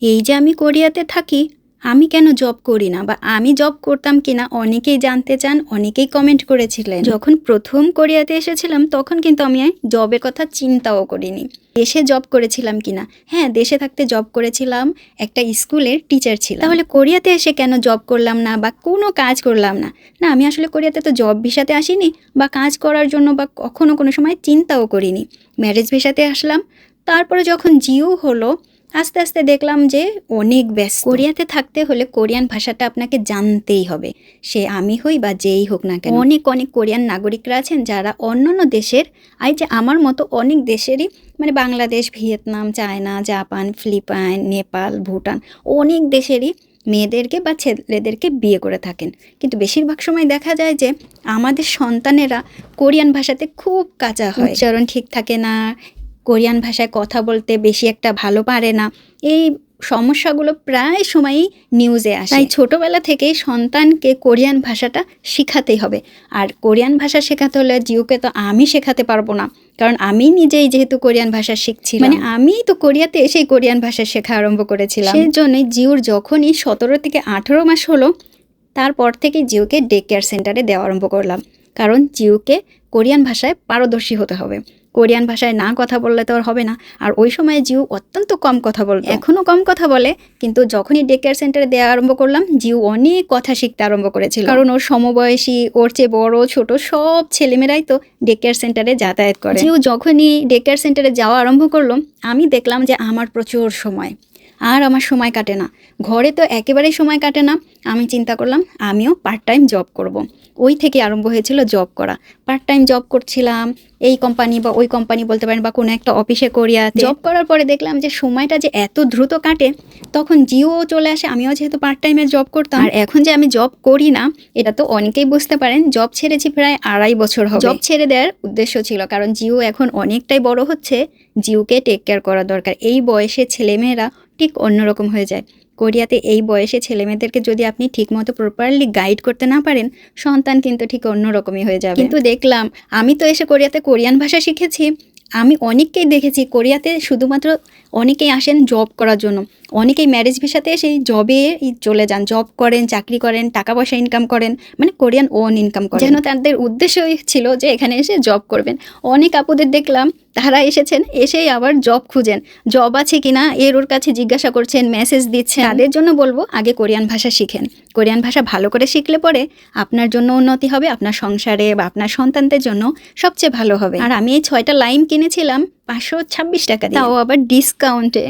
এই যে আমি কোরিয়াতে থাকি, আমি কেন জব করি না বা আমি জব করতাম কিনা অনেকেই জানতে চান, অনেকেই কমেন্ট করেছিলেন। যখন প্রথম কোরিয়াতে এসেছিলাম তখন কিন্তু আমি জবের কথা চিন্তাও করিনি। দেশে জব করেছিলাম কিনা, হ্যাঁ দেশে থাকতে জব করেছিলাম, একটা স্কুলের টিচার ছিলাম। তাহলে কোরিয়াতে এসে কেন জব করলাম না বা কোনো কাজ করলাম না? না, আমি আসলে কোরিয়াতে তো জব ভিসাতে আসিনি বা কাজ করার জন্য বা কখনো কোনো সময় চিন্তাও করিনি। ম্যারেজ ভিসাতে আসলাম। তারপরে যখন জিও হলো, আস্তে আস্তে দেখলাম যে অনেক ব্যস্ত। কোরিয়াতে থাকতে হলে কোরিয়ান ভাষাটা আপনাকে জানতেই হবে, সে আমি হই বা যেই হোক না কেন। অনেক অনেক কোরিয়ান নাগরিকরা আছেন যারা অন্যান্য দেশের, এই যে আমার মতো অনেক দেশেরই, মানে Bangladesh, Vietnam, China, Japan, Philippines, Nepal, Bhutan, অনেক দেশেরই মেয়েদেরকে বা ছেলেদেরকে বিয়ে করে থাকেন। কিন্তু বেশিরভাগ সময় দেখা যায় যে আমাদের সন্তানেরা কোরিয়ান ভাষাতে খুব কাঁচা হয়, উচ্চারণ ঠিক থাকে না, কোরিয়ান ভাষায় কথা বলতে বেশি একটা ভালো পারে না। এই সমস্যাগুলো প্রায় সময়ই নিউজে আসে। তাই ছোটোবেলা থেকেই সন্তানকে কোরিয়ান ভাষাটা শেখাতেই হবে। আর কোরিয়ান ভাষা শেখাতে হলে জিউকে তো আমি শেখাতে পারবো না, কারণ আমি নিজেই যেহেতু কোরিয়ান ভাষা শিখছি, মানে আমি তো কোরিয়াতে এসেই কোরিয়ান ভাষা শেখা আরম্ভ করেছিলাম। সেই জন্যই জিউর যখনই 17 থেকে 18 মাস হলো, তারপর থেকে জিউকে ডে কেয়ার সেন্টারে দেওয়া আরম্ভ করলাম। কারণ জিউকে কোরিয়ান ভাষায় পারদর্শী হতে হবে। কোরিয়ান ভাষায় না কথা বললে তো আর হবে না। আর ওই সময় জিউ অত্যন্ত কম কথা বলতো, এখনও কম কথা বলে, কিন্তু যখনই ডে কেয়ার সেন্টারে দেওয়া আরম্ভ করলাম, জিউ অনেক কথা শিখতে আরম্ভ করেছিল। কারণ ওর সমবয়সী, ওর চেয়ে বড় ছোট সব ছেলেমেয়েরাই তো ডে কেয়ার সেন্টারে যাতায়াত করে। জিউ যখনই ডে কেয়ার সেন্টারে যাওয়া আরম্ভ করলো, আমি দেখলাম যে আমার প্রচুর সময়, আর আমার সময় কাটে না, ঘরে তো একেবারেই সময় কাটে না। আমি চিন্তা করলাম আমিও পার্ট টাইম জব করব। ওই থেকে আরম্ভ হয়েছিল জব করা। পার্ট টাইম জব করছিলাম, এই কোম্পানি বা ওই কোম্পানি বলতে পারেন, বা কোনো একটা অফিসে কোরিয়াতে। জব করার পরে দেখলাম যে সময়টা যে এত দ্রুত কাটে, তখন জিও চলে আসে। আমিও যেহেতু পার্ট টাইমে জব করতাম, আর এখন যে আমি জব করি না এটা তো অনেকেই বুঝতে পারেন। জব ছেড়েছি প্রায় 2.5 বছর হবে। জব ছেড়ে দেওয়ার উদ্দেশ্য ছিল কারণ জিও এখন অনেকটাই বড় হচ্ছে, জিওকে টেক কেয়ার করা দরকার। এই বয়সে ছেলেমেয়েরা ঠিক অন্যরকম হয়ে যায়। কোরিয়াতে এই বয়সে ছেলেমেয়েদেরকে যদি আপনি ঠিকমতো প্রপারলি গাইড করতে না পারেন, সন্তান কিন্তু ঠিক অন্যরকমই হয়ে যাবে। কিন্তু দেখলাম, আমি তো এসে কোরিয়াতে কোরিয়ান ভাষা শিখেছি। আমি অনেককেই দেখেছি কোরিয়াতে শুধুমাত্র অনেকেই আসেন জব করার জন্য, অনেকেই ম্যারেজ ভিসাতে এসে জবে চলে যান, জব করেন, চাকরি করেন, টাকা পয়সা ইনকাম করেন, মানে কোরিয়ান ওন ইনকাম করেন, যেন তাদের উদ্দেশ্যই ছিল যে এখানে এসে জব করবেন। অনেক আপুদের দেখলাম তারা এসেছেন, এসেই আবার জব খুঁজেন, জব আছে কিনা এর ওর কাছে জিজ্ঞাসা করছেন, মেসেজ দিচ্ছেন। তাদের জন্য বলবো আগে কোরিয়ান ভাষা শিখেন। কোরিয়ান ভাষা ভালো করে শিখলে পরে আপনার জন্য উন্নতি হবে, আপনার সংসারে বা আপনার সন্তানদের জন্য সবচেয়ে ভালো হবে। আর আমি এই 6টা লাইন কিনেছিলাম 526 টাকা দিয়ে, তাও আবার ডিসকাউন্টে।